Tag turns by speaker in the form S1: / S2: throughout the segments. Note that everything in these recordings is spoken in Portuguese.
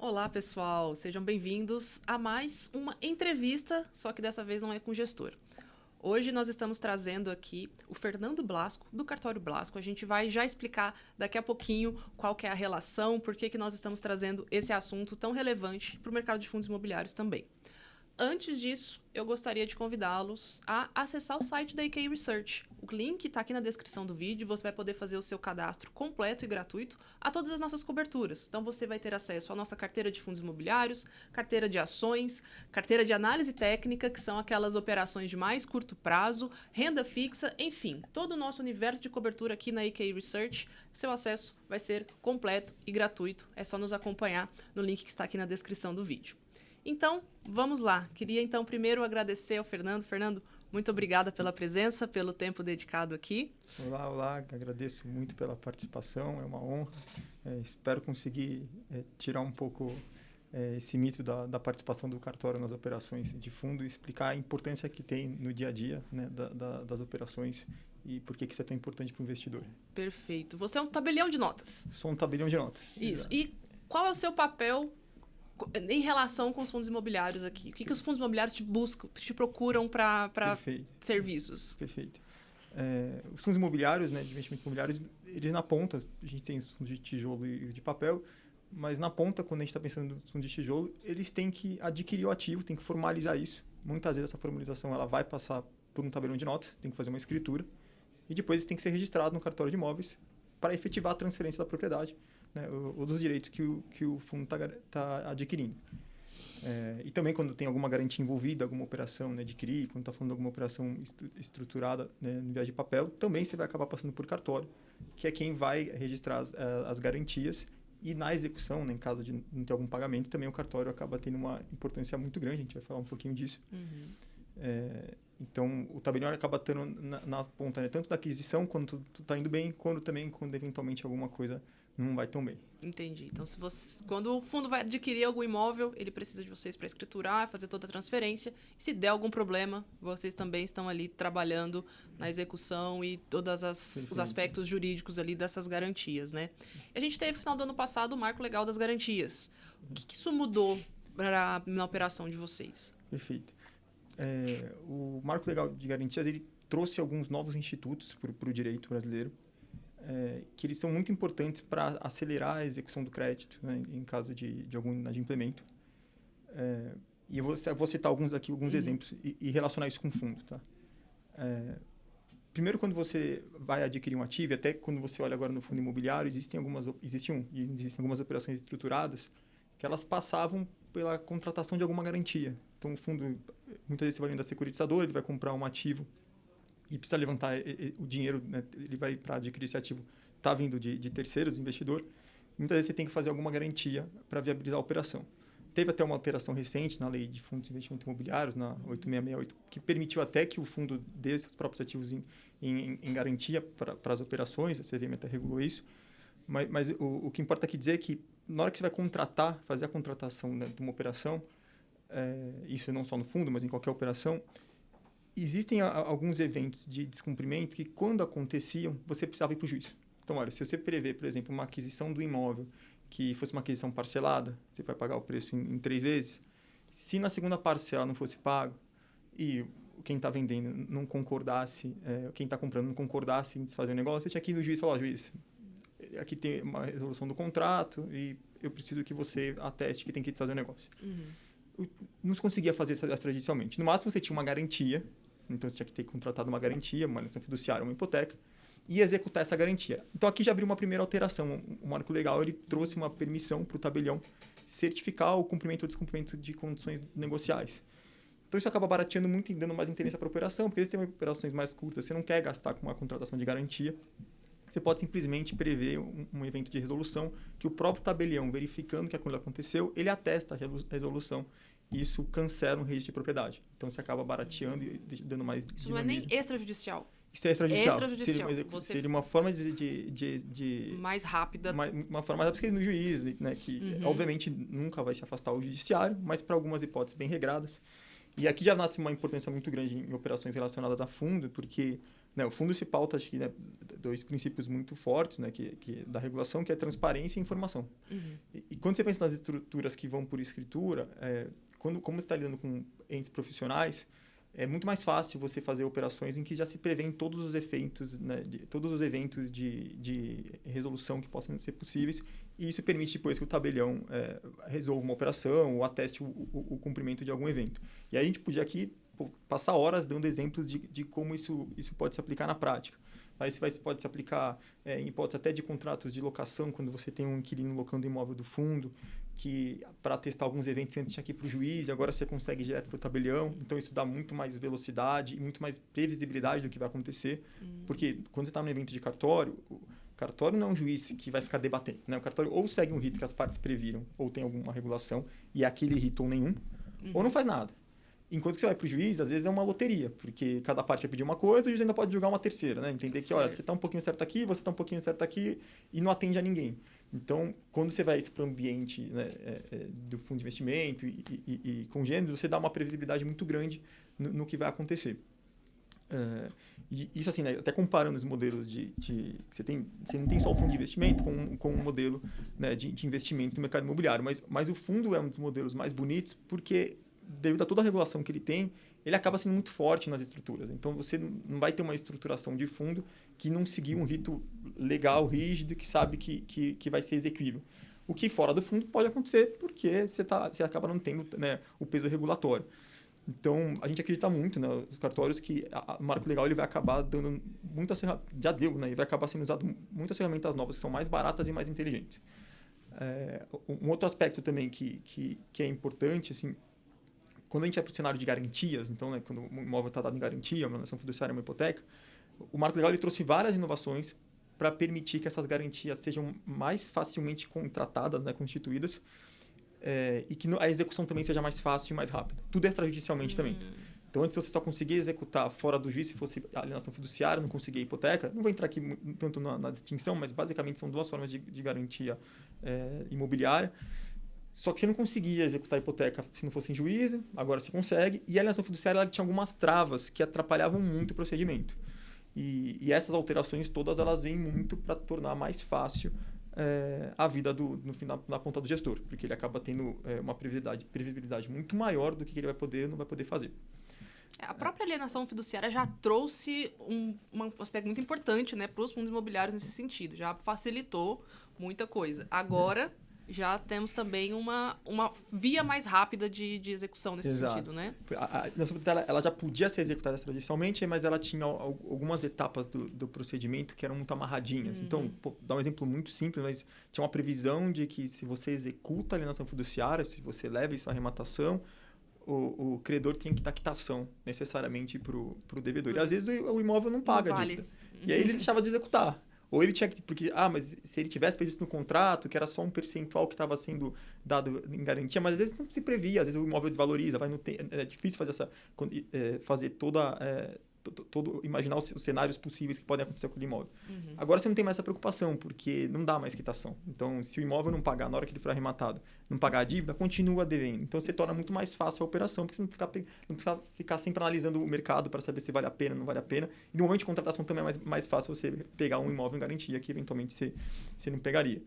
S1: Olá, pessoal. Sejam bem-vindos a mais uma entrevista, só que dessa vez não é com o gestor. Hoje nós estamos trazendo aqui o Fernando Blasco, do Cartório Blasco. A gente vai já explicar daqui a pouquinho qual que é a relação, por que nós estamos trazendo esse assunto tão relevante para o mercado de fundos imobiliários também. Antes disso, eu gostaria de convidá-los a acessar o site da EK Research. O link está aqui na descrição do vídeo, você vai poder fazer o seu cadastro completo e gratuito a todas as nossas coberturas. Então você vai ter acesso à nossa carteira de fundos imobiliários, carteira de ações, carteira de análise técnica, que são aquelas operações de mais curto prazo, renda fixa, enfim, todo o nosso universo de cobertura aqui na EK Research. Seu acesso vai ser completo e gratuito, é só nos acompanhar no link que está aqui na descrição do vídeo. Então, vamos lá. Queria, então, primeiro agradecer ao Fernando. Fernando, muito obrigada pela presença, pelo tempo dedicado aqui.
S2: Olá, agradeço muito pela participação, é uma honra. Espero conseguir tirar um pouco esse mito da participação do cartório nas operações de fundo e explicar a importância que tem no dia a dia, né, das operações e por que isso é tão importante para o investidor.
S1: Perfeito. Você é um tabelião de notas.
S2: Sou um tabelião de notas.
S1: Isso. E qual é o seu papel em relação com os fundos imobiliários aqui? O que os fundos imobiliários te buscam, te procuram para serviços?
S2: Perfeito. Os fundos imobiliários, né, de investimento imobiliários, eles na ponta, a gente tem os fundos de tijolo e de papel, mas na ponta, quando a gente está pensando nos fundos de tijolo, eles têm que adquirir o ativo, têm que formalizar isso. Muitas vezes essa formalização ela vai passar por um tabelião de notas, tem que fazer uma escritura, e depois tem que ser registrado no cartório de imóveis para efetivar a transferência da propriedade, né, ou dos direitos que o fundo está adquirindo. E também quando tem alguma garantia envolvida, alguma operação, né, de CRI, quando está falando de alguma operação estruturada, né, no viés de papel, também você vai acabar passando por cartório, que é quem vai registrar as garantias, e na execução, né, em caso de não ter algum pagamento, também o cartório acaba tendo uma importância muito grande, a gente vai falar um pouquinho disso. Então, o tabelião acaba estando na ponta, né, tanto da aquisição, quando tu está indo bem, quando eventualmente alguma coisa não vai tão bem.
S1: Entendi. Então, quando o fundo vai adquirir algum imóvel, ele precisa de vocês para escriturar, fazer toda a transferência. E se der algum problema, vocês também estão ali trabalhando na execução e todos os aspectos jurídicos ali dessas garantias, né? E a gente teve, no final do ano passado, o marco legal das garantias. O que isso mudou na operação de vocês?
S2: Perfeito. O marco legal de garantias ele trouxe alguns novos institutos para o direito brasileiro, que eles são muito importantes para acelerar a execução do crédito, né, em caso de algum inadimplêmento. E eu vou citar alguns exemplos e relacionar isso com o fundo. Tá? Primeiro, quando você vai adquirir um ativo, e até quando você olha agora no fundo imobiliário, existem algumas operações estruturadas que elas passavam pela contratação de alguma garantia. Então, o fundo, muitas vezes, você vai vender da securitizadora, ele vai comprar um ativo e precisa levantar o dinheiro, né, ele vai para adquirir esse ativo, está vindo de terceiros, do investidor. Muitas vezes você tem que fazer alguma garantia para viabilizar a operação. Teve até uma alteração recente na lei de fundos de investimento imobiliários, na 8668, que permitiu até que o fundo dê seus próprios ativos em garantia para as operações, a CVM até regulou isso. Mas o que importa aqui dizer é que na hora que você vai fazer a contratação, né, de uma operação, isso não só no fundo, mas em qualquer operação, existem alguns eventos de descumprimento que, quando aconteciam, você precisava ir para o juiz. Então, olha, se você prevê, por exemplo, uma aquisição do imóvel que fosse uma aquisição parcelada, você vai pagar o preço em 3 vezes. Se na segunda parcela não fosse pago e quem está vendendo não concordasse, quem está comprando não concordasse em desfazer o negócio, você tinha que ir no juiz e falar, juiz, aqui tem uma resolução do contrato e eu preciso que você ateste que tem que desfazer o negócio. Não se conseguia fazer isso extrajudicialmente. No máximo, você tinha uma garantia, então você tinha que ter contratado uma garantia, uma aliança fiduciária, uma hipoteca, e executar essa garantia. Então, aqui já abriu uma primeira alteração. O marco legal ele trouxe uma permissão para o tabelião certificar o cumprimento ou descumprimento de condições negociais. Então, isso acaba barateando muito e dando mais interesse para a operação, porque existem operações mais curtas, você não quer gastar com uma contratação de garantia, você pode simplesmente prever um evento de resolução que o próprio tabelião, verificando que aquilo aconteceu, ele atesta a resolução e isso cancela um registro de propriedade. Então, você acaba barateando e dando mais
S1: dinamismo. Isso não é nem extrajudicial.
S2: Isso é extrajudicial. Seria uma forma de
S1: mais rápida.
S2: Uma forma mais rápida que no juiz, né? Que obviamente nunca vai se afastar o judiciário, mas para algumas hipóteses bem regradas. E aqui já nasce uma importância muito grande em operações relacionadas a fundo, porque né, o fundo se pauta, acho que, né, dois princípios muito fortes, né, da regulação, que é transparência e informação. E quando você pensa nas estruturas que vão por escritura, como você está lidando com entes profissionais, é muito mais fácil você fazer operações em que já se prevêem todos os efeitos, né, todos os eventos de resolução que possam ser possíveis, e isso permite depois que o tabelião resolva uma operação ou ateste o cumprimento de algum evento. E aí a gente podia aqui passar horas dando exemplos de como isso pode se aplicar na prática. Aí isso pode se aplicar em hipótese até de contratos de locação, quando você tem um inquilino locando imóvel do fundo, que para testar alguns eventos antes tinha que ir para o juiz, e agora você consegue ir direto para o tabelião. Então, isso dá muito mais velocidade e muito mais previsibilidade do que vai acontecer. Porque quando você está num evento de cartório, o cartório não é um juiz que vai ficar debatendo. Né? O cartório ou segue um rito que as partes previram, ou tem alguma regulação, e é aquele rito ou nenhum, ou não faz nada. Enquanto que você vai para o juiz, às vezes é uma loteria, porque cada parte vai pedir uma coisa, o juiz ainda pode julgar uma terceira, né? Entender que, olha, você está um pouquinho certo aqui, você está um pouquinho certo aqui, e não atende a ninguém. Então, quando você vai isso para o ambiente, né, do fundo de investimento e congêneres, você dá uma previsibilidade muito grande no que vai acontecer. E isso, assim, né, até comparando os modelos você não tem só o fundo de investimento com um modelo, né, de investimentos no mercado imobiliário, mas o fundo é um dos modelos mais bonitos porque, devido a toda a regulação que ele tem, ele acaba sendo muito forte nas estruturas. Então, você não vai ter uma estruturação de fundo que não seguir um rito legal, rígido, que sabe que vai ser exequível. O que fora do fundo pode acontecer porque você acaba não tendo, né, o peso regulatório. Então, a gente acredita muito, né, nos cartórios que o marco legal ele vai acabar dando muitas ferramentas, já deu, né, e vai acabar sendo usado muitas ferramentas novas que são mais baratas e mais inteligentes. Um outro aspecto também que é importante, assim, quando a gente vai para o cenário de garantias, então, né, quando o imóvel está dado em garantia, uma alienação fiduciária, uma hipoteca, o marco legal ele trouxe várias inovações para permitir que essas garantias sejam mais facilmente contratadas, né, constituídas, e que a execução também seja mais fácil e mais rápida. Tudo extrajudicialmente também. Então, antes você só conseguia executar fora do juiz se fosse alienação fiduciária, não conseguia hipoteca. Não vou entrar aqui tanto na distinção, mas basicamente são duas formas de garantia imobiliária. Só que você não conseguia executar a hipoteca se não fosse em juízo, agora você consegue. E a alienação fiduciária ela tinha algumas travas que atrapalhavam muito o procedimento. E essas alterações todas elas vêm muito para tornar mais fácil a vida no final, na ponta do gestor, porque ele acaba tendo uma previsibilidade muito maior do que ele vai poder ou não vai poder fazer.
S1: A própria alienação fiduciária já trouxe um aspecto muito importante, né, para os fundos imobiliários nesse sentido, já facilitou muita coisa. Agora já temos também uma via mais rápida de execução nesse sentido, né?
S2: A alienação fiduciária ela já podia ser executada extrajudicialmente, mas ela tinha algumas etapas do procedimento que eram muito amarradinhas. Então, dá um exemplo muito simples, mas tinha uma previsão de que se você executa a alienação fiduciária, se você leva isso à arrematação, o credor tem que dar quitação necessariamente para o devedor. E às vezes o imóvel não paga a dívida. E aí ele deixava de executar. Ou ele tinha que... Porque, mas se ele tivesse previsto no contrato, que era só um percentual que estava sendo dado em garantia, mas às vezes não se previa, às vezes o imóvel desvaloriza, é difícil fazer imaginar os cenários possíveis que podem acontecer com o imóvel. Agora você não tem mais essa preocupação, porque não dá mais quitação. Então, se o imóvel não pagar na hora que ele for arrematado, não pagar a dívida, continua devendo. Então, você torna muito mais fácil a operação, porque você não precisa ficar sempre analisando o mercado para saber se vale a pena ou não vale a pena. E no momento de contratação também é mais fácil você pegar um imóvel em garantia, que eventualmente você não pegaria.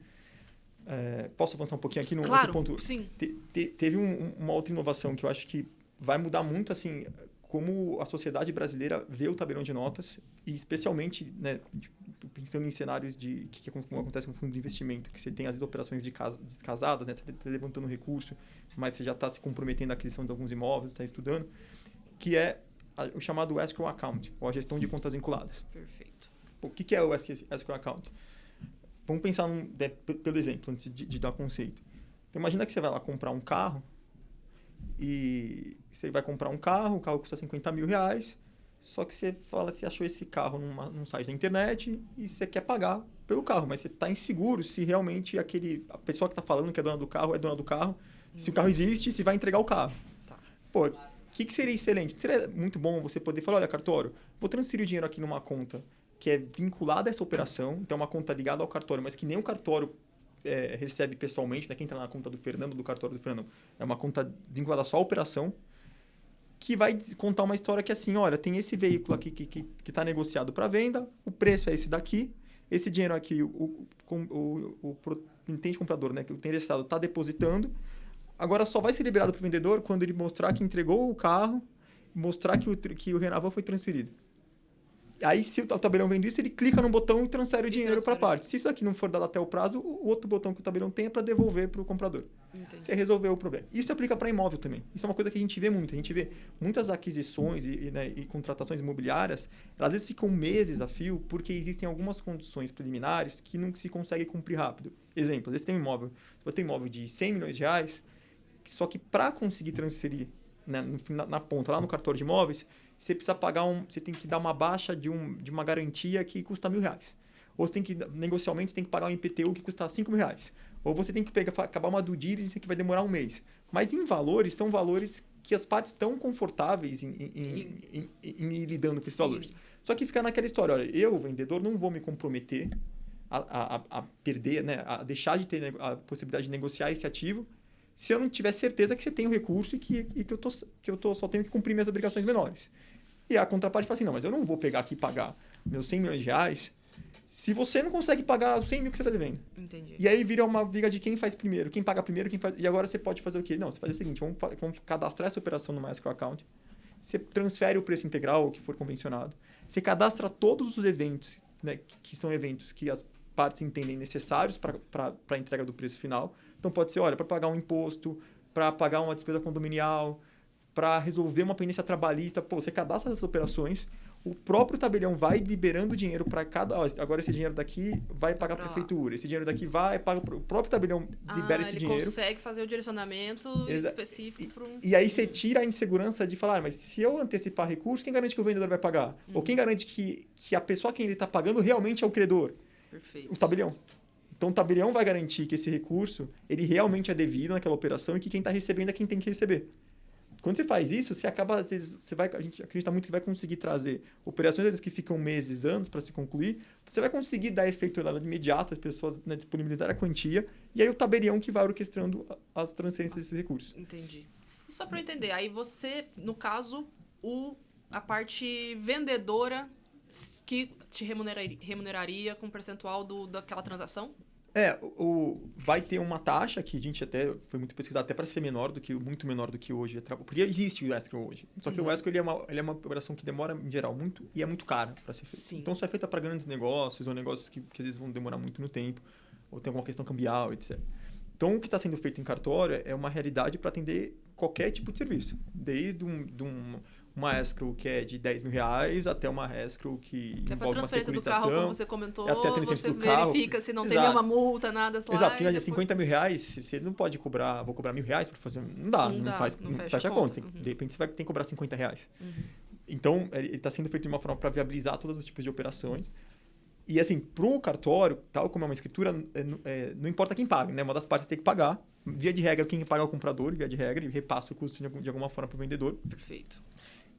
S2: Posso avançar um pouquinho aqui no outro ponto?
S1: Sim.
S2: Teve uma outra inovação que eu acho que vai mudar muito, assim, como a sociedade brasileira vê o tabelão de notas, e especialmente, né, pensando em cenários que acontece com o fundo de investimento, que você tem as operações descasadas, né, você está levantando recurso, mas você já está se comprometendo na aquisição de alguns imóveis, está estudando, que é o chamado escrow account, ou a gestão de contas vinculadas.
S1: Perfeito.
S2: O que é o escrow account? Vamos pensar pelo exemplo, antes de dar conceito. Então, imagina que você vai lá comprar um carro, e você vai comprar um carro, o carro custa 50 mil reais, só que você achou esse carro num site da internet e você quer pagar pelo carro, mas você está inseguro se realmente a pessoa que está falando que é dona do carro, se o carro existe, se vai entregar o carro.
S1: Tá.
S2: Pô, o que seria excelente? Seria muito bom você poder falar, olha, cartório, vou transferir o dinheiro aqui numa conta que é vinculada a essa operação, então uma conta ligada ao cartório, mas que nem o cartório recebe pessoalmente, né? Quem entra na conta do Fernando, do cartório do Fernando, é uma conta vinculada só à operação, que vai contar uma história que assim, olha, tem esse veículo aqui que está negociado para venda, o preço é esse daqui, esse dinheiro aqui, o intendente comprador, né, que o interessado está depositando, agora só vai ser liberado para o vendedor quando ele mostrar que entregou o carro, mostrar que o Renavan foi transferido. Aí, se o tabelião vendo isso, ele clica no botão e transfere o dinheiro para a parte. Se isso aqui não for dado até o prazo, o outro botão que o tabelião tem é para devolver para o comprador.
S1: Entendi.
S2: Você resolveu o problema. Isso aplica para imóvel também. Isso é uma coisa que a gente vê muito. A gente vê muitas aquisições e contratações imobiliárias, elas às vezes ficam meses a fio porque existem algumas condições preliminares que não se consegue cumprir rápido. Exemplo, às vezes tem um imóvel, você tem um imóvel de 100 milhões de reais, só que para conseguir transferir, né, na ponta, lá no cartório de imóveis, você precisa pagar você tem que dar uma baixa de uma garantia que custa R$1.000. Ou você tem que, negocialmente, você tem que pagar um IPTU que custa R$5.000. Ou você tem que acabar uma due diligence que vai demorar um mês. Mas em valores, são valores que as partes estão confortáveis em ir lidando com esses valores. Só que fica naquela história, olha, eu, vendedor, não vou me comprometer a perder, né, a deixar de ter a possibilidade de negociar esse ativo, se eu não tiver certeza que você tem o recurso e que eu só tenho que cumprir minhas obrigações menores. E a contraparte fala assim, não, mas eu não vou pegar aqui e pagar meus 100 milhões de reais se você não consegue pagar os 100 mil que você está devendo.
S1: Entendi.
S2: E aí vira uma briga de quem faz primeiro, quem paga primeiro, e agora você pode fazer o quê? Não, você faz o seguinte, vamos cadastrar essa operação no MySQL Account, você transfere o preço integral, o que for convencionado, você cadastra todos os eventos, né, que são eventos que as partes entendem necessários para a entrega do preço final. Então pode ser, olha, para pagar um imposto, para pagar uma despesa condominial, para resolver uma pendência trabalhista. Pô, você cadastra essas operações, o próprio tabelião vai liberando dinheiro para cada... Ó, agora esse dinheiro daqui vai pagar a prefeitura, esse dinheiro daqui vai pagar... O próprio tabelião libera esse dinheiro.
S1: Ele consegue fazer o direcionamento específico para um...
S2: E aí você tira a insegurança de falar, mas se eu antecipar recurso, quem garante que o vendedor vai pagar? Ou quem garante que a pessoa a quem ele está pagando realmente é o credor?
S1: Perfeito.
S2: O tabelião. Então, o tabelião vai garantir que esse recurso ele realmente é devido naquela operação e que quem está recebendo é quem tem que receber. Quando você faz isso, você acaba, às vezes, a gente acredita muito que vai conseguir trazer operações, às vezes, que ficam meses, anos para se concluir, você vai conseguir dar efeito de imediato, as pessoas, né, disponibilizar a quantia, e aí o tabelião que vai orquestrando as transferências desses recursos.
S1: Entendi. E só para eu entender, aí você, no caso, a parte vendedora que te remuneraria com percentual daquela transação?
S2: Vai ter uma taxa que a gente até foi muito pesquisado até para ser muito menor do que hoje. Porque existe o escrow hoje. Só que o escrow ele é uma operação que demora, em geral, muito e é muito cara para ser feita. Então, só é feita para grandes negócios ou negócios que às vezes vão demorar muito no tempo ou tem alguma questão cambial, etc. Então, o que está sendo feito em cartório é uma realidade para atender qualquer tipo de serviço. Desde uma escrow que é de R$10.000 até uma escrow que envolve uma securitização.
S1: Do carro, como você comentou,
S2: até a transferência
S1: você
S2: do carro.
S1: verifica se não tem nenhuma multa, nada lá.
S2: Exato, porque R$50.000, você não pode cobrar, vou cobrar R$1.000 para fazer, não fecha a conta. De repente você vai ter que cobrar R$50. Então, ele está sendo feito de uma forma para viabilizar todos os tipos de operações. E assim, para o cartório, tal como é uma escritura, não importa quem paga, né? Uma das partes tem que pagar. Via de regra, quem paga é o comprador, via de regra, e repassa o custo de alguma forma para o vendedor.
S1: Perfeito.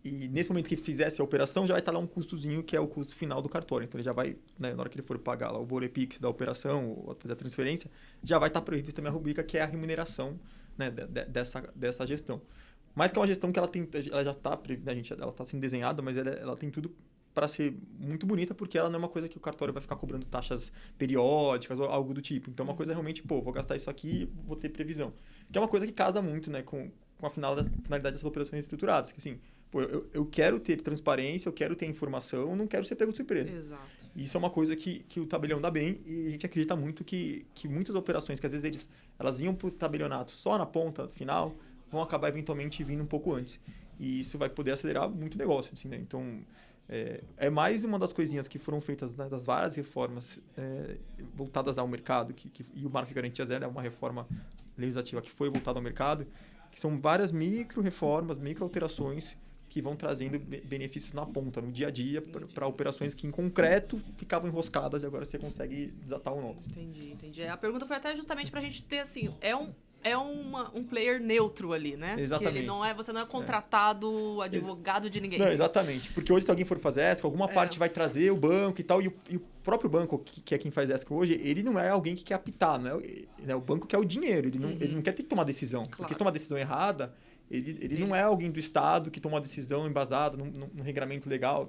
S2: E nesse momento que fizesse a operação, já vai estar lá um custozinho, que é o custo final do cartório. Então, ele já vai, né, na hora que ele for pagar lá o Bolepix da operação, ou fazer a transferência, já vai estar prevista também a rubrica, que é a remuneração, né, dessa gestão. Mas que é uma gestão que ela já está, né, ela está sendo desenhada, mas ela tem tudo para ser muito bonita, porque ela não é uma coisa que o cartório vai ficar cobrando taxas periódicas ou algo do tipo. Então, é uma coisa realmente, vou gastar isso aqui, vou ter previsão. Que é uma coisa que casa muito, né, com a finalidade dessas operações estruturadas. Que assim, eu quero ter transparência, eu quero ter informação, eu não quero ser pego de surpresa.
S1: Exato.
S2: Isso é uma coisa que o tabelião dá bem, e a gente acredita muito que muitas operações que às vezes elas iam para o tabelionato só na ponta final, vão acabar eventualmente vindo um pouco antes. E isso vai poder acelerar muito o negócio. Assim, né? Então, é mais uma das coisinhas que foram feitas, né, das várias reformas voltadas ao mercado, e o Marco de Garantia Zero é uma reforma legislativa que foi voltada ao mercado, que são várias micro-reformas, micro-alterações que vão trazendo benefícios na ponta, no dia a dia, para operações que em concreto ficavam enroscadas e agora você consegue desatar o nó.
S1: Entendi. A pergunta foi até justamente para a gente ter, assim, é um player neutro ali, né?
S2: Exatamente.
S1: Que ele não é, você não é contratado advogado de ninguém.
S2: Não, exatamente. Porque hoje, se alguém for fazer escrow, alguma parte vai trazer o banco e tal, e o próprio banco, que é quem faz escrow hoje, ele não é alguém que quer apitar, não é, né? O banco quer o dinheiro, ele não quer ter que tomar decisão.
S1: Claro.
S2: Porque se tomar decisão errada, ele não é alguém do Estado que toma uma decisão embasada num regramento legal.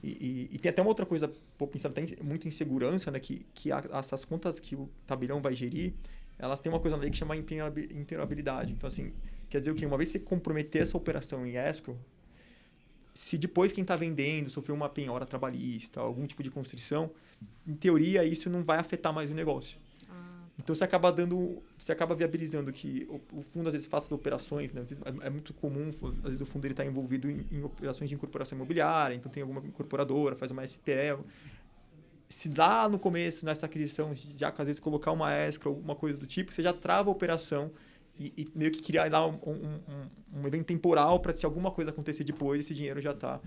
S2: E tem até uma outra coisa, pensando até muito em segurança, né? Que essas contas que o tabelião vai gerir, elas têm uma coisa na lei que chama impermeabilidade. Então, assim, quer dizer o quê? Uma vez que você comprometer essa operação em escrow, se depois quem está vendendo sofreu uma penhora trabalhista, algum tipo de constrição, em teoria isso não vai afetar mais o negócio. Então você acaba viabilizando que o fundo às vezes faça as operações, né? É muito comum, às vezes o fundo está envolvido em operações de incorporação imobiliária, então tem alguma incorporadora, faz uma SPL. Se lá no começo, nessa aquisição, já às vezes colocar uma escrow, alguma coisa do tipo, você já trava a operação e meio que criar lá um evento temporal para se alguma coisa acontecer depois, esse dinheiro já está,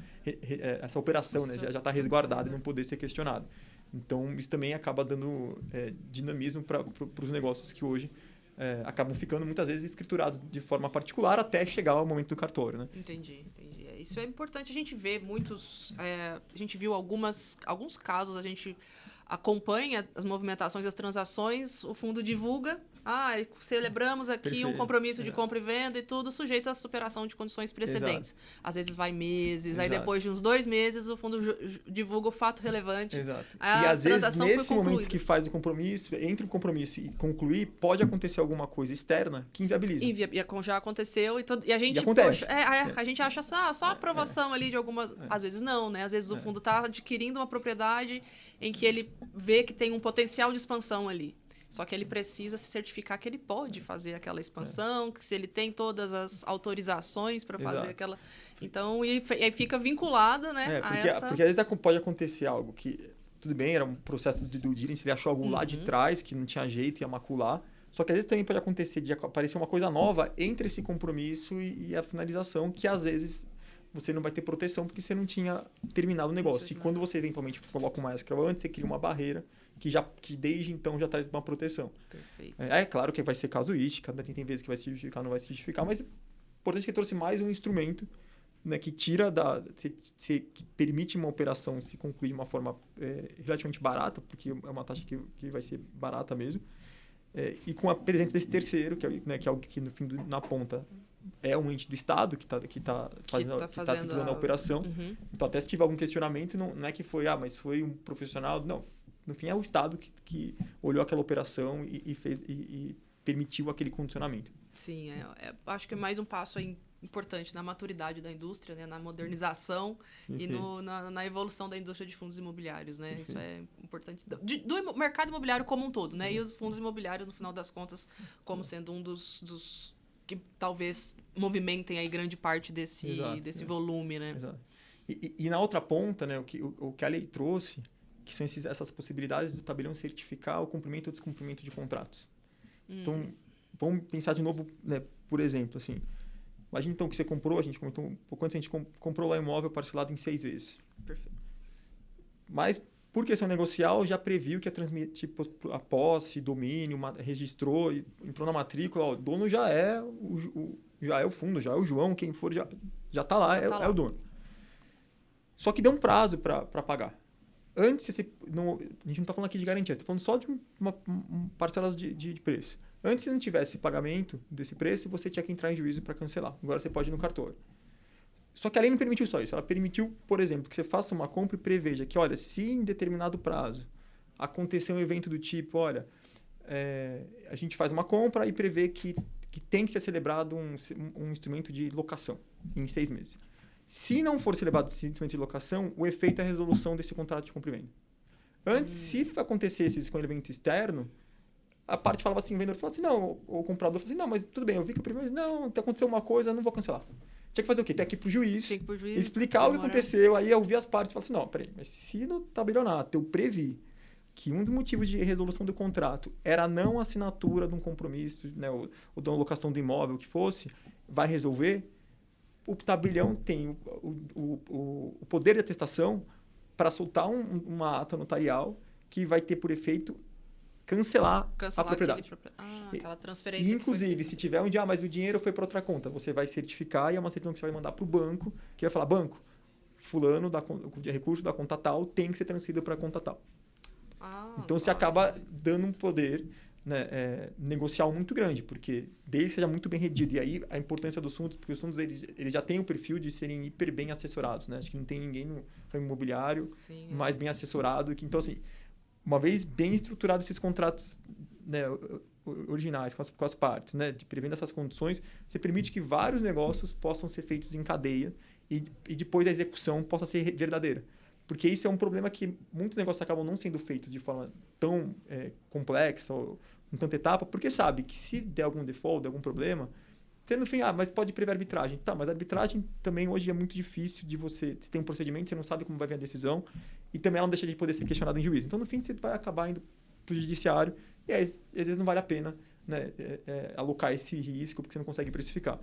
S2: essa operação, né, já está resguardada e não poder ser questionado. Então, isso também acaba dando dinamismo para os negócios que hoje acabam ficando muitas vezes escriturados de forma particular até chegar ao momento do cartório, né?
S1: Entendi. Isso é importante a gente ver muitos... a gente viu alguns casos, a gente acompanha as movimentações, as transações, o fundo divulga, celebramos aqui
S2: Perfeito.
S1: Um compromisso de compra e venda e tudo sujeito à superação de condições precedentes. Exato. Às vezes vai meses, Exato. Aí depois de uns 2 meses o fundo divulga o fato relevante.
S2: Exato. E às vezes nesse momento que faz o compromisso, entre o compromisso e concluir, pode acontecer alguma coisa externa que inviabiliza.
S1: Já aconteceu e a gente...
S2: E acontece.
S1: A gente acha só a aprovação ali de algumas... Às vezes não, né? Às vezes o fundo está adquirindo uma propriedade em que ele vê que tem um potencial de expansão ali. Só que ele precisa se certificar que ele pode fazer aquela expansão, que se ele tem todas as autorizações para fazer aquela... Então, e aí fica vinculada, né,
S2: porque às vezes pode acontecer algo que, tudo bem, era um processo de due diligence, ele achou algo lá de trás que não tinha jeito, ia macular. Só que às vezes também pode acontecer de aparecer uma coisa nova entre esse compromisso e a finalização, que às vezes você não vai ter proteção porque você não tinha terminado o negócio. E quando você eventualmente coloca uma escrow antes, você cria uma barreira que desde então já traz uma proteção.
S1: Perfeito.
S2: É claro que vai ser casuística, né? Tem vezes que vai se justificar, não vai se justificar, mas é importante que trouxe mais um instrumento, né, que tira que permite uma operação se concluir de uma forma relativamente barata, porque é uma taxa que vai ser barata mesmo, e com a presença desse terceiro, que é algo que no fim na ponta é um ente do Estado que está titulando a operação. Então, até se tiver algum questionamento, não é que foi, mas foi um profissional. Não, no fim é o Estado que olhou aquela operação e fez e permitiu aquele condicionamento.
S1: Sim, acho que é mais um passo importante na maturidade da indústria, né, na modernização e na evolução da indústria de fundos imobiliários, né? Isso é importante. Do mercado imobiliário como um todo, né? E os fundos imobiliários, no final das contas, como sendo um dos que talvez movimentem aí grande parte desse volume, né?
S2: Exato. E na outra ponta, né, o que a lei trouxe, que são essas possibilidades do tabelião certificar o cumprimento ou descumprimento de contratos. Então, vamos pensar de novo, né, por exemplo, assim, imagina então que você comprou, a gente comentou um pouco antes, a gente comprou lá o imóvel parcelado em 6 vezes.
S1: Perfeito.
S2: Mas, por questão negocial, já previu que ia transmitir a posse, domínio, registrou, entrou na matrícula, o dono já é o fundo, já é o João, quem for, já está lá, é o dono. Só que deu um prazo para pagar. Antes, a gente não está falando aqui de garantia, está falando só de uma parcela de preço. Antes, se não tivesse pagamento desse preço, você tinha que entrar em juízo para cancelar. Agora você pode ir no cartório. Só que a lei não permitiu só isso. Ela permitiu, por exemplo, que você faça uma compra e preveja que, olha, se em determinado prazo acontecer um evento do tipo, olha, a gente faz uma compra e prevê que tem que ser celebrado um instrumento de locação em 6 meses. Se não for celebrado esse instrumento de locação, o efeito é a resolução desse contrato de compra e venda. Antes, se acontecesse isso com um evento externo, a parte falava assim, o vendedor falava assim, não, o comprador falava assim, não, mas tudo bem, eu vi que o primeiro, mas não, aconteceu uma coisa, não vou cancelar. Tinha que fazer o quê? Ter que ir pro juiz, explicar o que aconteceu, aí eu vi as partes e falava assim, não, peraí, mas se no tabelionato eu previ que um dos motivos de resolução do contrato era a não assinatura de um compromisso, né, ou da locação do imóvel, o que fosse, vai resolver, o tabelião tem o poder de atestação para soltar uma ata notarial que vai ter por efeito cancelar a
S1: Cancelar
S2: propriedade.
S1: aquela transferência.
S2: Inclusive, se tiver um dia, mas o dinheiro foi para outra conta, você vai certificar e é uma certidão que você vai mandar para o banco, que vai falar, banco, fulano de recurso da conta tal tem que ser transferido para a conta tal. Então, você acaba dando um poder, né, negocial muito grande, porque desde que seja muito bem redigido. E aí, a importância dos fundos, porque os fundos eles já têm o perfil de serem hiper bem assessorados. Né? Acho que não tem ninguém no ramo imobiliário mais bem assessorado. Então, assim, uma vez bem estruturados esses contratos, né, originais com as partes, né, prevendo essas condições, você permite que vários negócios possam ser feitos em cadeia e depois a execução possa ser verdadeira. Porque isso é um problema que muitos negócios acabam não sendo feitos de forma tão complexa ou com tanta etapa, porque sabe que se der algum default, der algum problema, você no fim, mas pode prever arbitragem. Tá, mas a arbitragem também hoje é muito difícil de você tem um procedimento, você não sabe como vai vir a decisão, e também ela não deixa de poder ser questionada em juízo. Então, no fim, você vai acabar indo para o judiciário, e aí, às vezes não vale a pena, né, alocar esse risco, porque você não consegue precificar.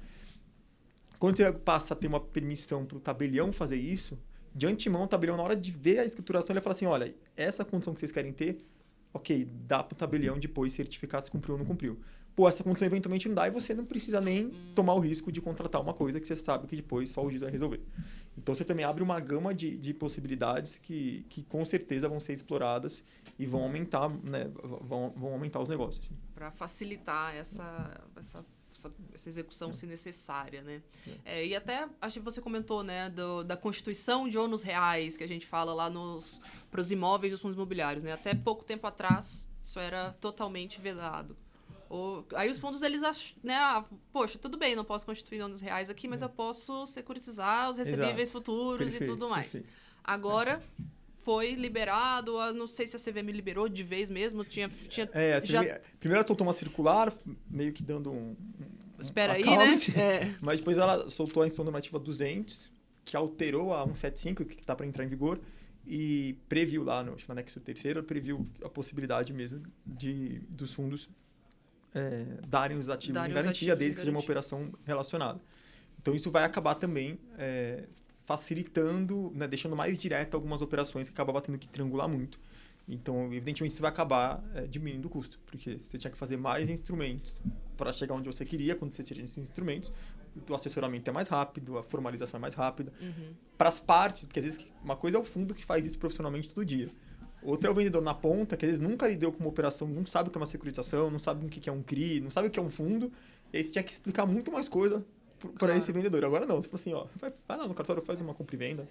S2: Quando você passa a ter uma permissão para o tabelião fazer isso, de antemão, o tabelião, na hora de ver a escrituração, ele vai falar assim, olha, essa condição que vocês querem ter, ok, dá para o tabelião depois certificar se cumpriu ou não cumpriu. Pô, essa condição eventualmente não dá e você não precisa nem tomar o risco de contratar uma coisa que você sabe que depois só o juiz vai resolver. Então, você também abre uma gama de possibilidades que com certeza vão ser exploradas e vão aumentar, né, vão aumentar os negócios.
S1: Para facilitar essa execução se necessária, né? E até, acho que você comentou, né, da constituição de ônus reais, que a gente fala lá para os imóveis dos fundos imobiliários, né? Até pouco tempo atrás, isso era totalmente vedado. Aí os fundos, eles acham, né, poxa, tudo bem, não posso constituir ônus reais aqui, mas eu posso securitizar os recebíveis futuros e tudo mais.
S2: Perfeito.
S1: Agora foi liberado, não sei se a CVM liberou de vez mesmo,
S2: primeiro ela soltou uma circular, meio que dando
S1: espera aí, né?
S2: Mas depois ela soltou a instrução normativa 200, que alterou a 175, que está para entrar em vigor, e previu lá, no anexo 3º, previu a possibilidade mesmo dos fundos darem os ativos em garantia, desde que seja uma operação relacionada. Então, isso vai acabar também facilitando, né, deixando mais direto algumas operações que acabava tendo que triangular muito. Então, evidentemente, isso vai acabar diminuindo o custo, porque você tinha que fazer mais instrumentos para chegar onde você queria. Quando você tira esses instrumentos, o assessoramento é mais rápido, a formalização é mais rápida. Para as partes, porque às vezes uma coisa é o fundo que faz isso profissionalmente todo dia. Outra é o vendedor na ponta, que às vezes nunca lidou com uma operação, não sabe o que é uma securitização, não sabe o que é um CRI, não sabe o que é um fundo, e aí você tinha que explicar muito mais coisa para esse vendedor. Agora não, você fala assim, ó, vai lá no cartório, faz uma compra e venda.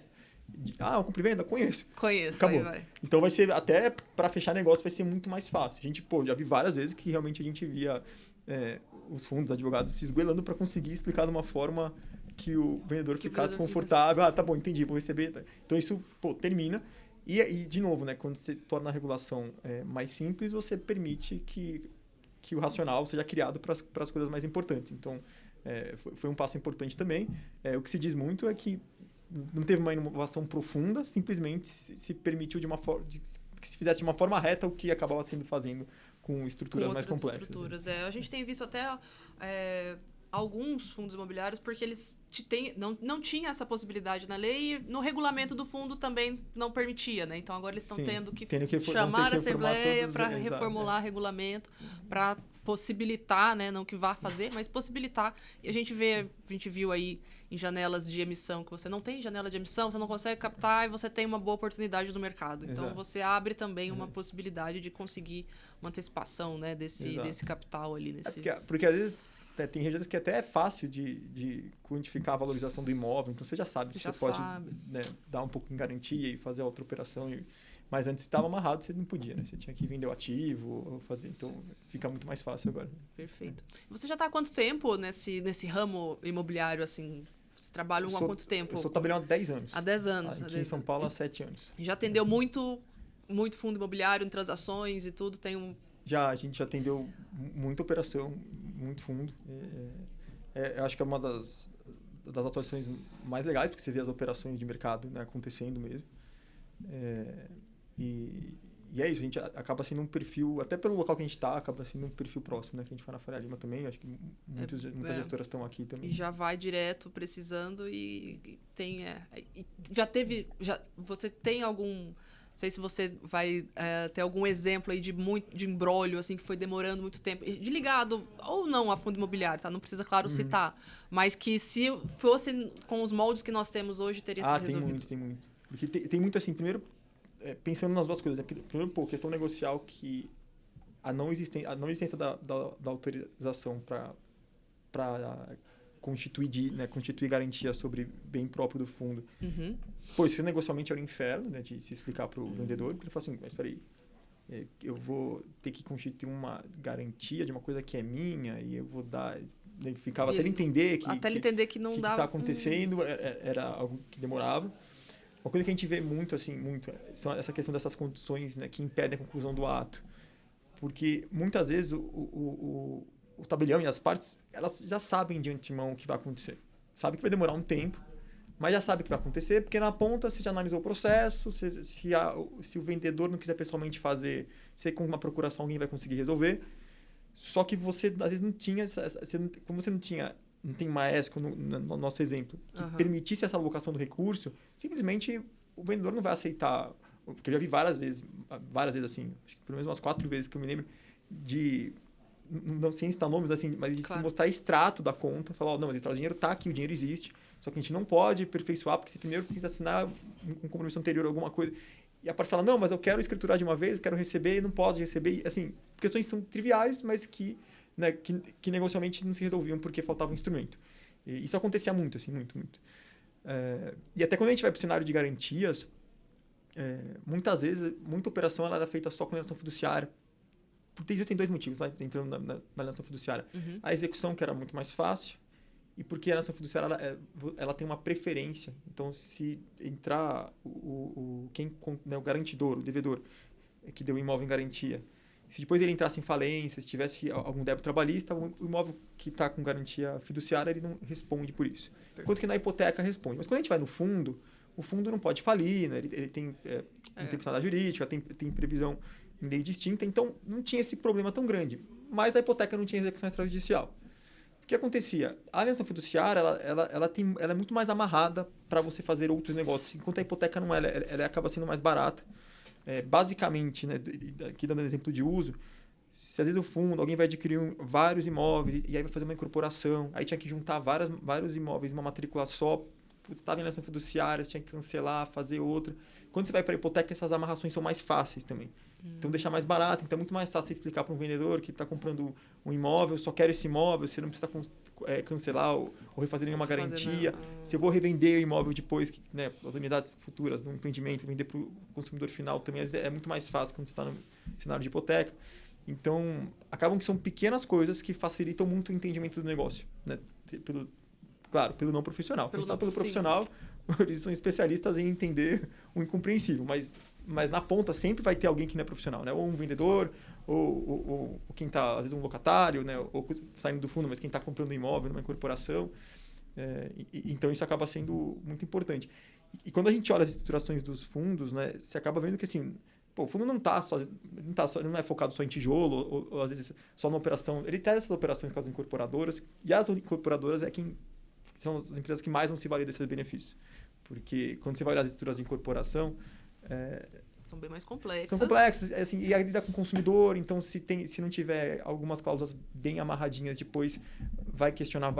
S2: Uma compra e venda? Conheço. Acabou.
S1: Aí vai.
S2: Então vai ser, até para fechar negócio, vai ser muito mais fácil. A gente, já vi várias vezes que realmente a gente via os fundos, advogados se esgoelando para conseguir explicar de uma forma que o vendedor ficasse confortável. Tá bom, entendi, vou receber. Então isso, termina. E, de novo, né, quando você torna a regulação mais simples, você permite que o racional seja criado para as coisas mais importantes. Então, foi um passo importante também. O que se diz muito é que não teve uma inovação profunda, simplesmente se permitiu que se fizesse de uma forma reta o que acabava fazendo com estruturas mais complexas.
S1: A gente tem visto até alguns fundos imobiliários, porque eles não tinham essa possibilidade na lei e no regulamento do fundo também não permitia, né? Então, agora eles estão tendo que chamar a Assembleia para reformular regulamento, para possibilitar, né? Não que vá fazer, mas possibilitar. E a gente viu aí em janelas de emissão que você não tem janela de emissão, você não consegue captar e você tem uma boa oportunidade no mercado. Então, você abre também uma possibilidade de conseguir uma antecipação, né? Desse capital ali.
S2: Porque às vezes tem regiões que até é fácil de quantificar a valorização do imóvel, então você já sabe que você pode, né, dar um pouco em garantia e fazer a outra operação. Mas antes estava amarrado, você não podia, né? Você tinha que vender o ativo ou fazer. Então, fica muito mais fácil agora.
S1: Perfeito. Você já está há quanto tempo nesse ramo imobiliário, assim? Você trabalha há quanto tempo?
S2: Eu sou tabelião há 10 anos.
S1: Há 10 anos.
S2: Aqui em São Paulo há 7 anos.
S1: Já atendeu muito fundo imobiliário em transações e tudo?
S2: A gente já atendeu muita operação, muito fundo. Eu acho que é uma das atuações mais legais, porque você vê as operações de mercado, né, acontecendo mesmo. E é isso, a gente acaba sendo um perfil, até pelo local que a gente está, acaba sendo um perfil próximo, né? Que a gente foi na Faria Lima também, acho que muitas gestoras estão aqui também.
S1: E já vai direto precisando e tem... você tem algum Não sei se você vai ter algum exemplo aí de imbróglio, assim, que foi demorando muito tempo, de ligado ou não a fundo imobiliário, tá? Não precisa, claro, citar, mas que se fosse com os moldes que nós temos hoje, teria sido resolvido.
S2: Tem muito. Porque tem muito assim, primeiro, pensando nas duas coisas, né? Primeiro, questão negocial, que a não existência da autorização para constituir garantia sobre bem próprio do fundo. Pô, isso negocialmente era um inferno, né, de se explicar para o vendedor, porque ele fala assim, mas espera aí, eu vou ter que constituir uma garantia de uma coisa que é minha e eu vou dar... Ele ficava até ele entender que não dava... O que está acontecendo era algo que demorava. Uma coisa que a gente vê muito, são essa questão dessas condições, né, que impedem a conclusão do ato. Porque muitas vezes o tabelião e as partes, elas já sabem de antemão o que vai acontecer. Sabe que vai demorar um tempo, mas já sabe o que vai acontecer, porque na ponta você já analisou o processo, se o vendedor não quiser pessoalmente fazer, se com uma procuração alguém vai conseguir resolver. Só que você, às vezes, não tinha... Como você não tem maestro, no nosso exemplo, que permitisse essa alocação do recurso, simplesmente o vendedor não vai aceitar. Porque eu já vi várias vezes assim, acho que pelo menos umas 4 vezes que eu me lembro, não sem citar nomes, assim, mas de se mostrar extrato da conta, falar, não, mas o dinheiro está aqui, o dinheiro existe, só que a gente não pode aperfeiçoar, porque você primeiro precisa assinar um compromisso anterior, alguma coisa. E a parte fala, não, mas eu quero escriturar de uma vez, eu quero receber, não posso receber. Assim, questões são triviais, mas que negocialmente não se resolviam porque faltava um instrumento. E isso acontecia muito, assim, muito. E até quando a gente vai para o cenário de garantias, muitas vezes, muita operação ela era feita só com alienação fiduciária. Porque existem 2 motivos, né, entrando na alienação fiduciária. A execução, que era muito mais fácil, e porque a alienação fiduciária ela tem uma preferência. Então, se entrar o garantidor, o devedor, que deu o imóvel em garantia, se depois ele entrasse em falência, se tivesse algum débito trabalhista, o imóvel que está com garantia fiduciária, ele não responde por isso. Enquanto que na hipoteca responde. Mas quando a gente vai no fundo, o fundo não pode falir, né? Ele tem personalidade jurídica, tem previsão em lei distinta, então não tinha esse problema tão grande. Mas a hipoteca não tinha execução extrajudicial. O que acontecia? A alienação fiduciária ela é muito mais amarrada para você fazer outros negócios, enquanto a hipoteca não é, ela acaba sendo mais barata. Basicamente, né, aqui dando exemplo de uso, se às vezes o fundo, alguém vai adquirir vários imóveis e aí vai fazer uma incorporação, aí tinha que juntar vários imóveis em uma matrícula só, estava em alienação fiduciária, tinha que cancelar, fazer outra. Quando você vai para a hipoteca, essas amarrações são mais fáceis também. Então, deixa mais barato. Então, é muito mais fácil você explicar para um vendedor que está comprando um imóvel, só quero esse imóvel, você não precisa cancelar ou refazer nenhuma garantia. Se eu vou revender o imóvel depois, né, as unidades futuras no empreendimento, vender para o consumidor final também é muito mais fácil quando você está no cenário de hipoteca. Então, acabam que são pequenas coisas que facilitam muito o entendimento do negócio, né? Pelo não profissional. Pelo profissional, eles são especialistas em entender o incompreensível, mas na ponta sempre vai ter alguém que não é profissional, né? Ou um vendedor, ou quem está, às vezes, um locatário, né? Ou saindo do fundo, mas quem está comprando um imóvel numa incorporação. Então, isso acaba sendo muito importante. E quando a gente olha as estruturações dos fundos, né, você acaba vendo que, assim, o fundo não é focado só em tijolo, ou às vezes só na operação. Ele traz essas operações com as incorporadoras, e as incorporadoras são as empresas que mais vão se valer desses benefícios. Porque quando você vai olhar as estruturas de incorporação...
S1: são bem mais complexas.
S2: São complexas, assim, e aí lida com o consumidor, então se não tiver algumas cláusulas bem amarradinhas, depois vai questionar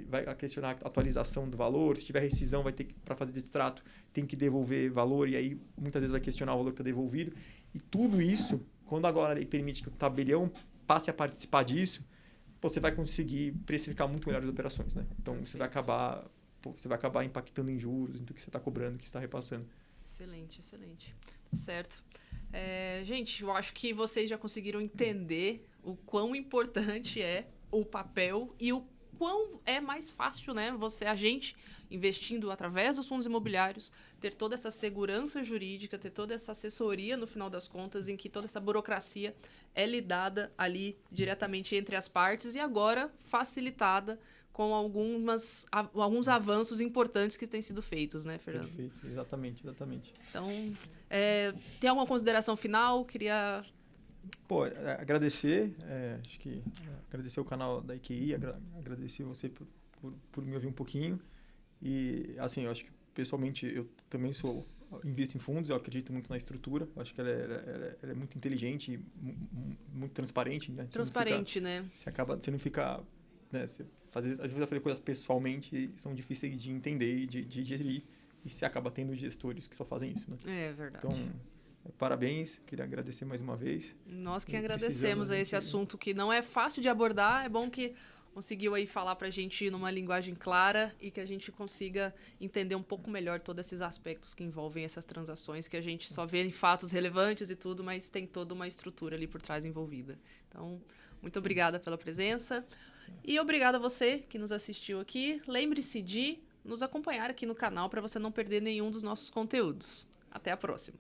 S2: vai questionar a atualização do valor, se tiver rescisão, vai ter que, para fazer distrato, tem que devolver valor, e aí muitas vezes vai questionar o valor que está devolvido. E tudo isso, quando agora ele permite que o tabelião passe a participar disso, você vai conseguir precificar muito melhor as operações, né? Então, você vai acabar impactando em juros, em tudo que você está cobrando, que você está repassando.
S1: Excelente. Certo. Gente, eu acho que vocês já conseguiram entender o quão importante é o papel e o quão é mais fácil, né? A gente, investindo através dos fundos imobiliários, ter toda essa segurança jurídica, ter toda essa assessoria, no final das contas, em que toda essa burocracia é lidada ali diretamente entre as partes e agora facilitada com alguns avanços importantes que têm sido feitos, né, Fernando?
S2: Perfeito, exatamente.
S1: Então, tem alguma consideração final? Queria...
S2: agradecer, acho que agradecer o canal da IQI, agradecer você por me ouvir um pouquinho. E, assim, eu acho que, pessoalmente, eu também sou invisto em fundos, eu acredito muito na estrutura. Eu acho que ela é muito inteligente, muito transparente. Né?
S1: Transparente, né?
S2: Você não fica... Né? Às vezes você vai fazer coisas pessoalmente e são difíceis de entender e de gerir. E você acaba tendo gestores que só fazem isso. Né?
S1: É verdade.
S2: Então, parabéns. Queria agradecer mais uma vez.
S1: Nós que agradecemos a esse assunto que não é fácil de abordar. É bom que conseguiu aí falar pra gente numa linguagem clara e que a gente consiga entender um pouco melhor todos esses aspectos que envolvem essas transações, que a gente só vê em fatos relevantes e tudo, mas tem toda uma estrutura ali por trás envolvida. Então, muito obrigada pela presença e obrigada a você que nos assistiu aqui. Lembre-se de nos acompanhar aqui no canal para você não perder nenhum dos nossos conteúdos. Até a próxima!